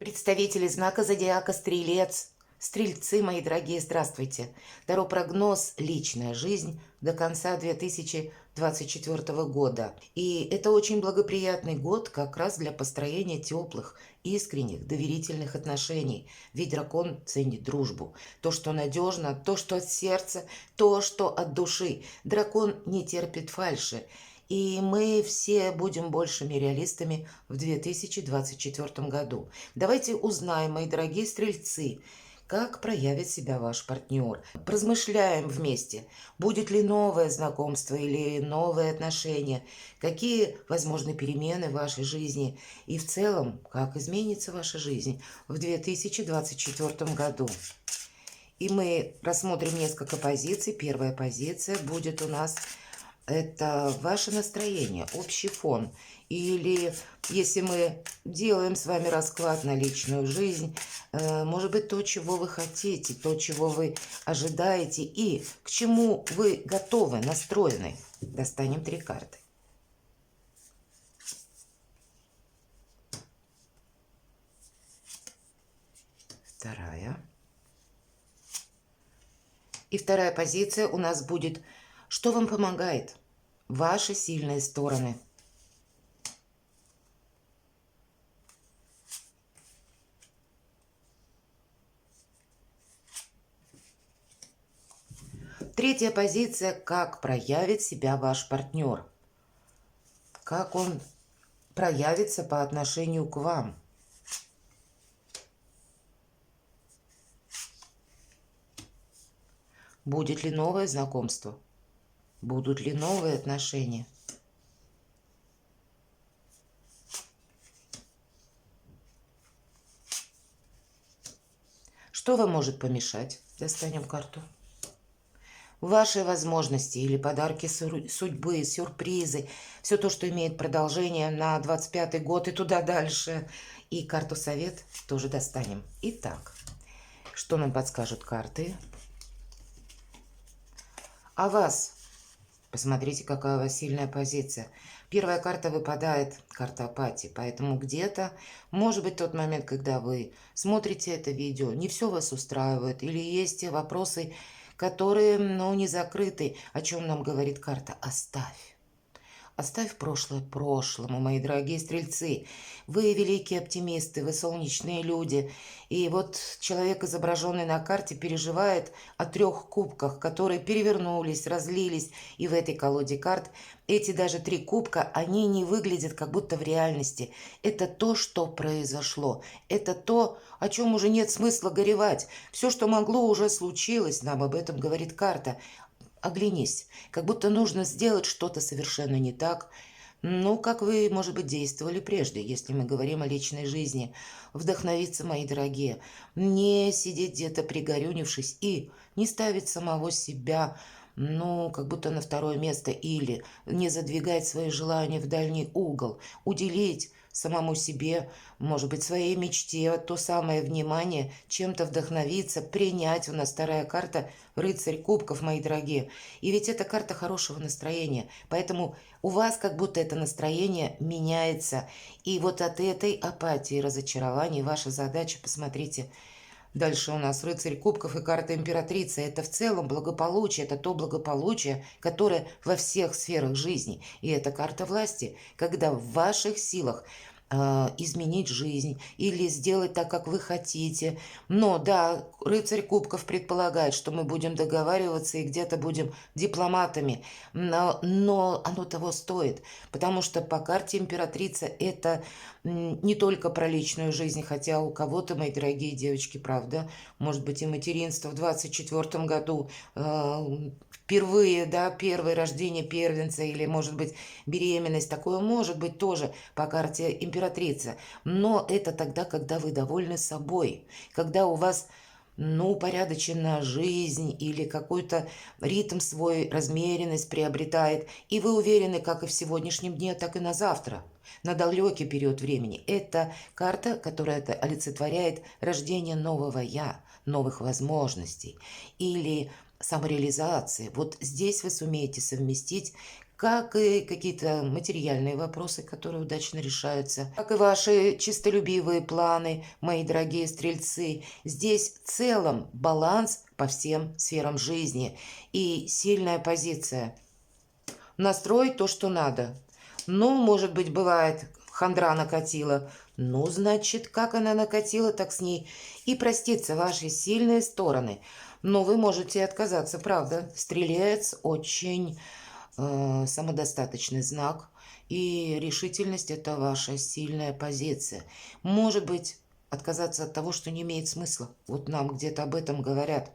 Представители знака зодиака Стрелец. Стрельцы, мои дорогие, здравствуйте. Таро прогноз «Личная жизнь» до конца 2024 года. И это очень благоприятный год как раз для построения теплых, искренних, доверительных отношений. Ведь дракон ценит дружбу. То, что надежно, то, что от сердца, то, что от души. Дракон не терпит фальши. И мы все будем большими реалистами в 2024 году. Давайте узнаем, мои дорогие стрельцы, как проявит себя ваш партнер. Размышляем вместе, будет ли новое знакомство или новые отношения, какие возможны перемены в вашей жизни и в целом, как изменится ваша жизнь в 2024 году. И мы рассмотрим несколько позиций. Первая позиция будет у нас это ваше настроение, общий фон. Или если мы делаем с вами расклад на личную жизнь, может быть, то, чего вы хотите, то, чего вы ожидаете и к чему вы готовы, настроены. Достанем 3 карты. Вторая. И вторая позиция у нас будет: что вам помогает? Ваши сильные стороны. Третья позиция: как проявит себя ваш партнер. Как он проявится по отношению к вам. Будет ли новое знакомство? Будут ли новые отношения? Что вам может помешать? Достанем карту. Ваши возможности или подарки судьбы, сюрпризы, все то, что имеет продолжение на 25-й год и туда дальше. И карту совет тоже достанем. Итак, что нам подскажут карты? А вас? Посмотрите, какая у вас сильная позиция. Первая карта выпадает, карта апатии. Поэтому где-то, может быть, тот момент, когда вы смотрите это видео, не все вас устраивает, или есть те вопросы, которые, не закрыты. О чем нам говорит карта? Оставь. Оставь прошлое прошлому, мои дорогие стрельцы. Вы великие оптимисты, вы солнечные люди. И вот человек, изображенный на карте, переживает о 3 кубках, которые перевернулись, разлились. И в этой колоде карт эти даже 3 кубка, они не выглядят как будто в реальности. Это то, что произошло. Это то, о чем уже нет смысла горевать. Все, что могло, уже случилось. Нам об этом говорит карта. Оглянись, как будто нужно сделать что-то совершенно не так, как вы, может быть, действовали прежде, если мы говорим о личной жизни. Вдохновиться, мои дорогие, не сидеть где-то пригорюнившись и не ставить самого себя, как будто на второе место, или не задвигать свои желания в дальний угол, уделить самому себе, может быть, своей мечте то самое внимание, чем-то вдохновиться, принять. У нас вторая карта «Рыцарь кубков», мои дорогие. И ведь это карта хорошего настроения. Поэтому у вас как будто это настроение меняется. И вот от этой апатии, разочарования ваша задача, посмотрите, дальше у нас рыцарь кубков и карта императрицы. Это в целом благополучие, это то благополучие, которое во всех сферах жизни. И это карта власти, когда в ваших силах изменить жизнь или сделать так, как вы хотите. Но да, рыцарь кубков предполагает, что мы будем договариваться и где-то будем дипломатами. Но оно того стоит, потому что по карте императрица это не только про личную жизнь, хотя у кого-то, мои дорогие девочки, правда, может быть и материнство в 24 году, впервые, да, первое рождение первенца, или, может быть, беременность, такое может быть тоже по карте императрица. Но это тогда, когда вы довольны собой, когда у вас упорядочена жизнь или какой-то ритм свой, размеренность приобретает, и вы уверены, как и в сегодняшнем дне, так и на завтра, на далекий период времени. Это карта, которая это олицетворяет рождение нового «я», новых возможностей или самореализации. Вот здесь вы сумеете совместить как и какие-то материальные вопросы, которые удачно решаются, как и ваши чистолюбивые планы, мои дорогие стрельцы. Здесь в целом баланс по всем сферам жизни и сильная позиция. Настроить то, что надо. Ну, может быть, бывает, хандра накатила. Ну, значит, как она накатила, так с ней и проститься ваши сильные стороны. Но вы можете отказаться, правда. Стрелец очень самодостаточный знак. И решительность – это ваша сильная позиция. Может быть, отказаться от того, что не имеет смысла. Вот нам где-то об этом говорят.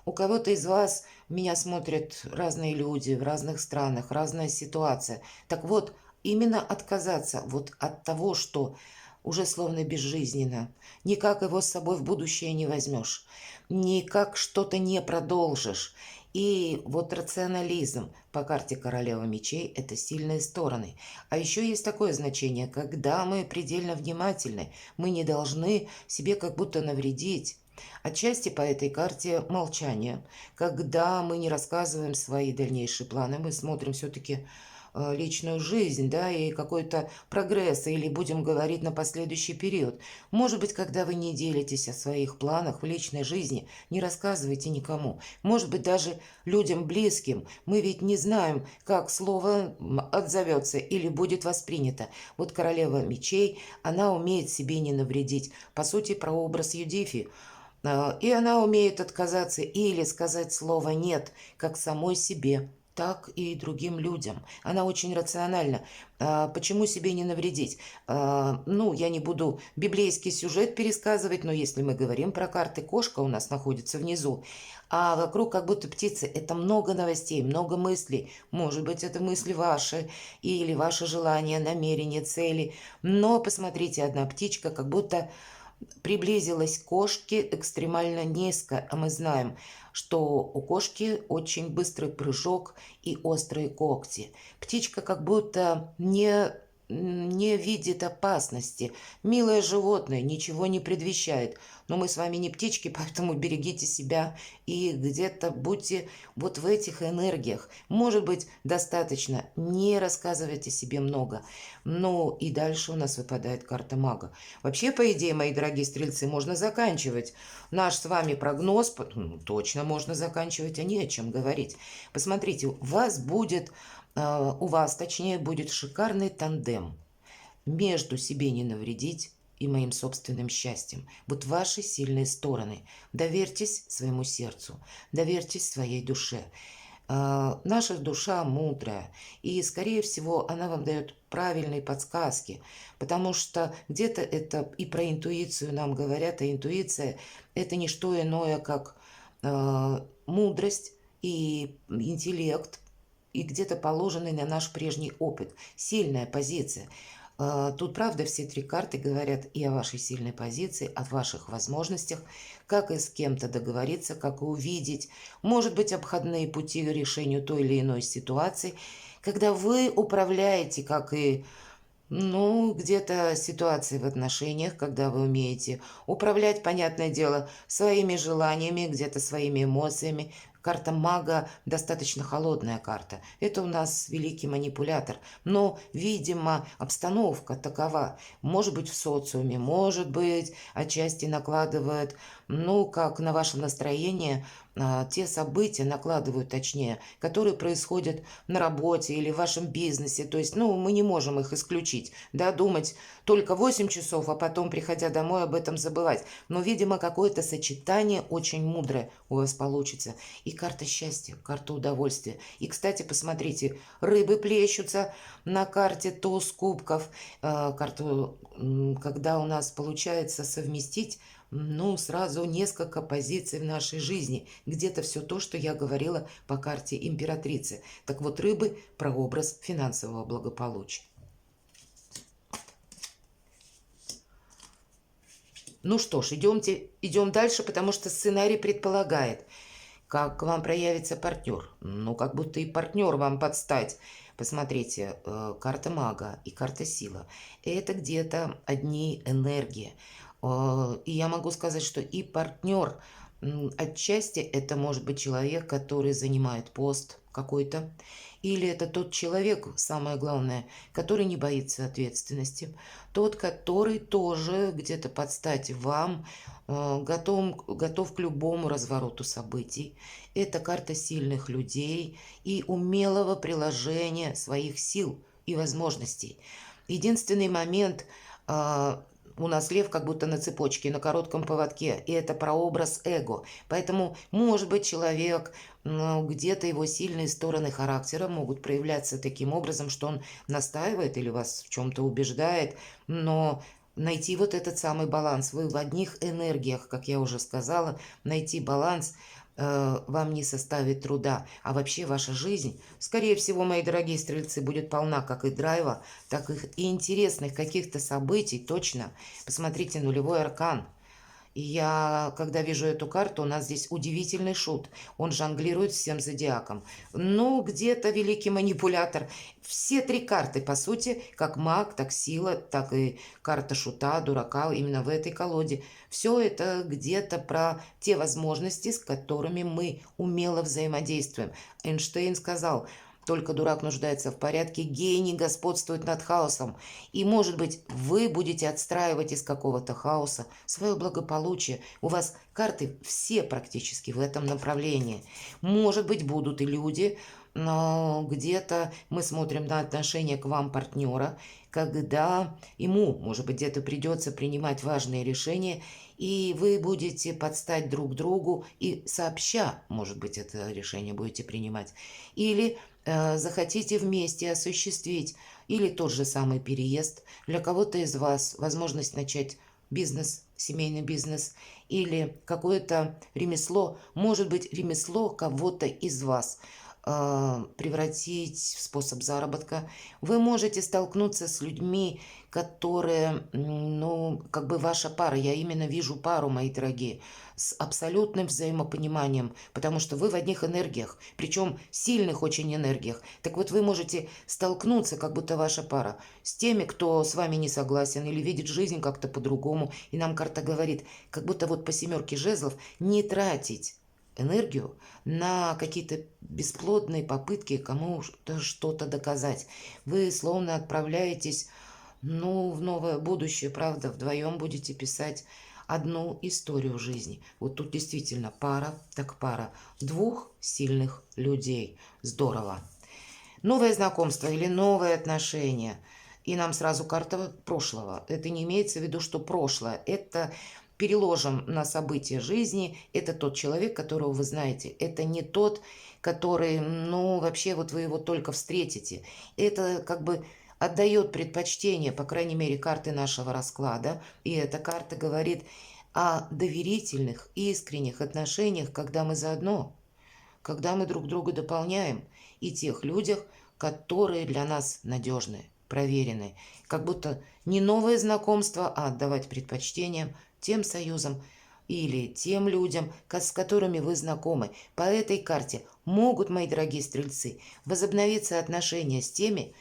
У кого-то из вас меня смотрят разные люди в разных странах, разная ситуация. Так вот, именно отказаться вот от того, что уже словно безжизненно, никак его с собой в будущее не возьмешь, никак что-то не продолжишь. И вот рационализм по карте королева мечей – это сильные стороны. А еще есть такое значение, когда мы предельно внимательны, мы не должны себе как будто навредить. Отчасти по этой карте молчание. Когда мы не рассказываем свои дальнейшие планы, мы смотрим все-таки личную жизнь, да, и какой-то прогресс, или будем говорить на последующий период. Может быть, когда вы не делитесь о своих планах в личной жизни, не рассказывайте никому. Может быть, даже людям близким. Мы ведь не знаем, как слово отзовется или будет воспринято. Вот королева мечей, она умеет себе не навредить. По сути, прообраз Юдифи. И она умеет отказаться или сказать слово «нет» как самой себе, так и другим людям. Она очень рациональна. Почему себе не навредить? Ну, я не буду библейский сюжет пересказывать, но если мы говорим про карты, кошка у нас находится внизу, а вокруг как будто птицы. Это много новостей, много мыслей. Может быть, это мысли ваши или ваши желания, намерения, цели. Но посмотрите, одна птичка как будто приблизилась к кошке экстремально низко, а мы знаем, что у кошки очень быстрый прыжок и острые когти. Птичка как будто не видит опасности. Милое животное, ничего не предвещает. Но мы с вами не птички, поэтому берегите себя и где-то будьте вот в этих энергиях. Может быть, достаточно. Не рассказывайте себе много. Ну и дальше у нас выпадает карта мага. Вообще, по идее, мои дорогие стрельцы, можно заканчивать наш с вами прогноз. Точно можно заканчивать, а не о чем говорить. Посмотрите, у вас, точнее, будет шикарный тандем между себе не навредить и моим собственным счастьем. Вот ваши сильные стороны. Доверьтесь своему сердцу, доверьтесь своей душе. Наша душа мудрая, и, скорее всего, она вам дает правильные подсказки, потому что где-то это и про интуицию нам говорят, а интуиция – это не что иное, как мудрость и интеллект, и где-то положенный на наш прежний опыт. Сильная позиция. Тут, правда, все три карты говорят и о вашей сильной позиции, о ваших возможностях, как и с кем-то договориться, как и увидеть, может быть, обходные пути к решению той или иной ситуации, когда вы управляете, как и ну, где-то ситуации в отношениях, когда вы умеете управлять, понятное дело, своими желаниями, где-то своими эмоциями. Карта мага достаточно холодная карта. Это у нас великий манипулятор. Но, видимо, обстановка такова. Может быть, в социуме, может быть, отчасти накладывает, ну, как на ваше настроение, те события накладывают, точнее, которые происходят на работе или в вашем бизнесе. То есть, ну, мы не можем их исключить, да, думать только 8 часов, а потом, приходя домой, об этом забывать. Но, видимо, какое-то сочетание очень мудрое у вас получится. И карта счастья, карта удовольствия. И, кстати, посмотрите, рыбы плещутся на карте туз кубков. Карту, когда у нас получается совместить ну, сразу несколько позиций в нашей жизни. Где-то все то, что я говорила по карте императрицы. Так вот, рыбы – прообраз финансового благополучия. Ну что ж, идем дальше, потому что сценарий предполагает, как к вам проявится партнер. Ну, как будто и партнер вам подстать. Посмотрите, карта мага и карта сила. Это где-то одни энергии. И я могу сказать, что и партнер, отчасти это может быть человек, который занимает пост какой-то, Или это тот человек, самое главное, который не боится ответственности, тот, который тоже где-то под стать вам, готов к любому развороту событий. Это карта сильных людей и умелого приложения своих сил и возможностей. Единственный момент, у нас лев как будто на цепочке, на коротком поводке, и это прообраз эго. Поэтому, может быть, человек, где-то его сильные стороны характера могут проявляться таким образом, что он настаивает или вас в чем-то убеждает, но найти вот этот самый баланс. Вы в одних энергиях, как я уже сказала, найти баланс вам не составит труда. А вообще ваша жизнь, скорее всего, мои дорогие стрельцы, будет полна как и драйва, так и интересных каких-то событий, точно. Посмотрите, нулевой аркан. И я, когда вижу эту карту, у нас здесь удивительный шут. Он жонглирует всем зодиаком. Ну, где-то великий манипулятор. Все три карты, по сути, как маг, так сила, так и карта шута, дурака, именно в этой колоде. Все это где-то про те возможности, с которыми мы умело взаимодействуем. Эйнштейн сказал: только дурак нуждается в порядке, гений господствует над хаосом. И, может быть, вы будете отстраивать из какого-то хаоса свое благополучие. У вас карты все практически в этом направлении. Может быть, будут и люди, но где-то мы смотрим на отношение к вам партнера, когда ему, может быть, где-то придется принимать важные решения, и вы будете подстать друг другу и сообща, может быть, это решение будете принимать. Или захотите вместе осуществить, или тот же самый переезд, для кого-то из вас возможность начать бизнес, семейный бизнес, или какое-то ремесло, может быть, ремесло кого-то из вас превратить в способ заработка. Вы можете столкнуться с людьми, которые, ну, как бы ваша пара. Я именно вижу пару, мои дорогие, с абсолютным взаимопониманием, потому что вы в одних энергиях, причем сильных очень энергиях. Так вот, вы можете столкнуться, как будто ваша пара, с теми, кто с вами не согласен или видит жизнь как-то по-другому. И нам карта говорит, как будто вот по семерке жезлов не тратить энергию на какие-то бесплодные попытки кому-то что-то доказать. Вы словно отправляетесь, ну, в новое будущее, правда, вдвоем будете писать одну историю жизни. Вот тут действительно пара, так пара двух сильных людей. Здорово. Новое знакомство или новые отношения. И нам сразу карта прошлого. Это не имеется в виду, что прошлое. Это переложим на события жизни. Это тот человек, которого вы знаете. Это не тот, который, ну, вообще вот вы его только встретите. Это как бы отдает предпочтение, по крайней мере, карты нашего расклада. И эта карта говорит о доверительных, искренних отношениях, когда мы заодно, когда мы друг друга дополняем, и тех людях, которые для нас надежны, проверены. Как будто не новое знакомство, а отдавать предпочтение тем союзам или тем людям, с которыми вы знакомы. По этой карте могут, мои дорогие стрельцы, возобновиться отношения с теми,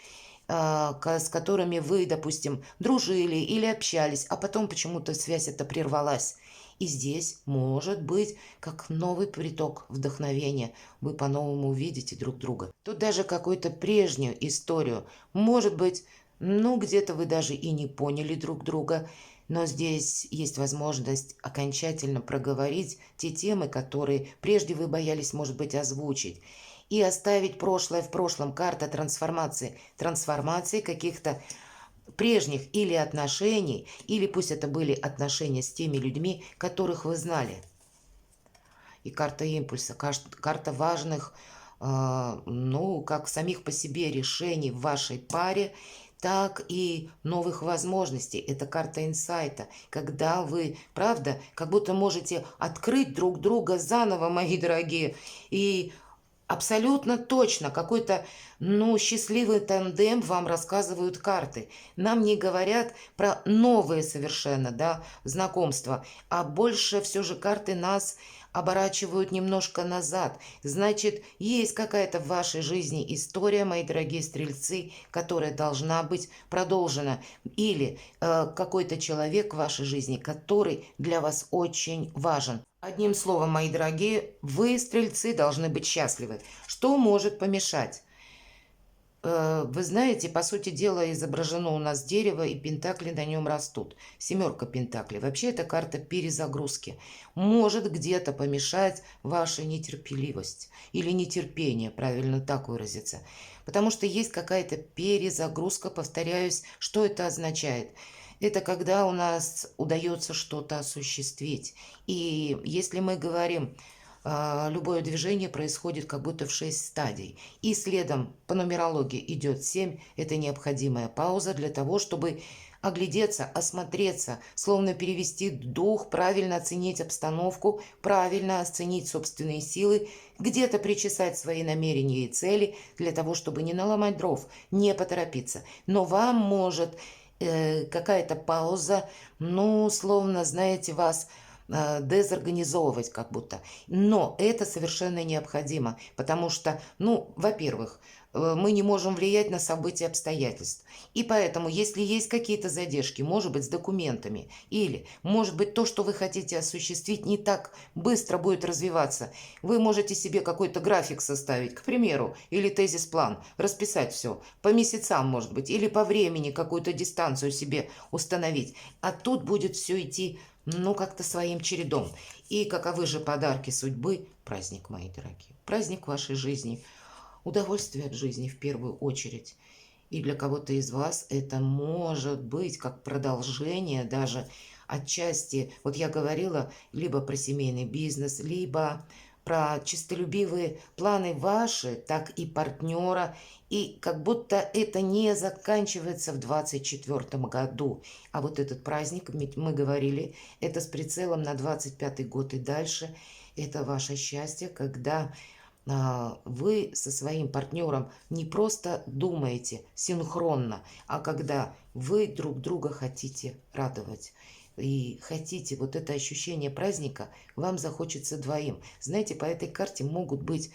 с которыми вы, допустим, дружили или общались, а потом почему-то связь эта прервалась. И здесь может быть как новый приток вдохновения. Вы по-новому увидите друг друга. Тут даже какую-то прежнюю историю. Может быть, ну где-то вы даже и не поняли друг друга. Но здесь есть возможность окончательно проговорить те темы, которые прежде вы боялись, может быть, озвучить. И оставить прошлое в прошлом. Карта трансформации. Трансформации каких-то прежних или отношений, или пусть это были отношения с теми людьми, которых вы знали. И карта импульса, карта важных, ну, как самих по себе решений в вашей паре, так и новых возможностей. Это карта инсайта, когда вы, правда, как будто можете открыть друг друга заново, мои дорогие, и абсолютно точно какой-то, ну, счастливый тандем вам рассказывают карты. Нам не говорят про новые совершенно, да, знакомства, а больше все же карты нас оборачивают немножко назад. Значит, есть какая-то в вашей жизни история, мои дорогие стрельцы, которая должна быть продолжена. Или какой-то человек в вашей жизни, который для вас очень важен. Одним словом, мои дорогие, вы, стрельцы, должны быть счастливы. Что может помешать? Вы знаете, по сути дела изображено у нас дерево, и пентакли на нем растут. Семерка пентаклей. Вообще это карта перезагрузки. Может где-то помешать ваша нетерпеливость или нетерпение, правильно так выразиться. Потому что есть какая-то перезагрузка, повторяюсь, что это означает? Это когда у нас удается что-то осуществить. И если мы говорим, любое движение происходит как будто в 6 стадий. И следом по нумерологии идет 7. Это необходимая пауза для того, чтобы оглядеться, осмотреться, словно перевести дух, правильно оценить обстановку, правильно оценить собственные силы, где-то причесать свои намерения и цели для того, чтобы не наломать дров, не поторопиться. Но вам может какая-то пауза, ну, словно, знаете, вас дезорганизовывать как будто. Но это совершенно необходимо, потому что, ну, во-первых, мы не можем влиять на события обстоятельств. И поэтому, если есть какие-то задержки, может быть, с документами, или, может быть, то, что вы хотите осуществить, не так быстро будет развиваться, вы можете себе какой-то график составить, к примеру, или тезис-план, расписать все по месяцам, может быть, или по времени какую-то дистанцию себе установить. А тут будет все идти, ну, как-то своим чередом. И каковы же подарки судьбы? Праздник, мои дорогие. Праздник вашей жизни. Удовольствие от жизни в первую очередь. И для кого-то из вас это может быть как продолжение даже отчасти. Вот я говорила либо про семейный бизнес, либо про честолюбивые планы ваши, так и партнера. И как будто это не заканчивается в 2024 году. А вот этот праздник, мы говорили, это с прицелом на 2025 год и дальше. Это ваше счастье, когда вы со своим партнером не просто думаете синхронно, а когда вы друг друга хотите радовать. И хотите вот это ощущение праздника, вам захочется двоим. Знаете, по этой карте могут быть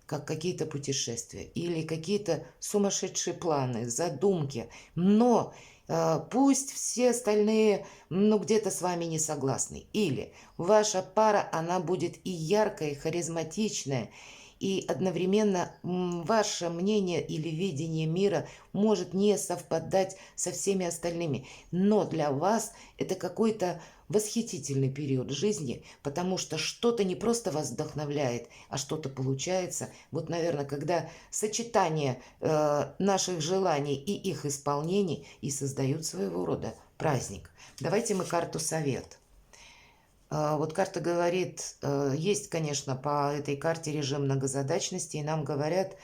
как какие-то путешествия или какие-то сумасшедшие планы, задумки. Но пусть все остальные, ну, где-то с вами не согласны. Или ваша пара, она будет и яркая, и харизматичная, и одновременно ваше мнение или видение мира может не совпадать со всеми остальными. Но для вас это какой-то восхитительный период жизни, потому что что-то не просто вас вдохновляет, а что-то получается. Вот, наверное, когда сочетание наших желаний и их исполнений и создают своего рода праздник. Давайте мы карту совет. Вот карта говорит, есть, конечно, по этой карте режим многозадачности, и нам говорят,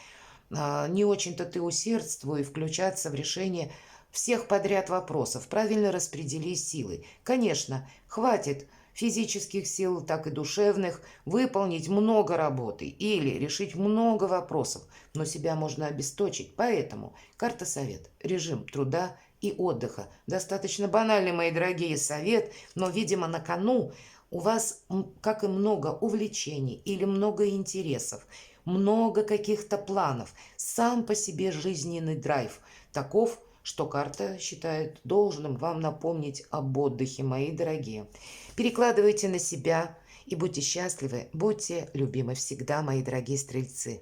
не очень-то ты усердствуй включаться в решение всех подряд вопросов, правильно распредели силы. Конечно, хватит физических сил, так и душевных, выполнить много работы или решить много вопросов, но себя можно обесточить. Поэтому карта совет, режим труда и отдыха. Достаточно банальный, мои дорогие, совет, но, видимо, на кону у вас, как и много увлечений или много интересов, много каких-то планов, сам по себе жизненный драйв таков, что карта считает должным вам напомнить об отдыхе, мои дорогие. Перекладывайте на себя и будьте счастливы, будьте любимы всегда, мои дорогие стрельцы.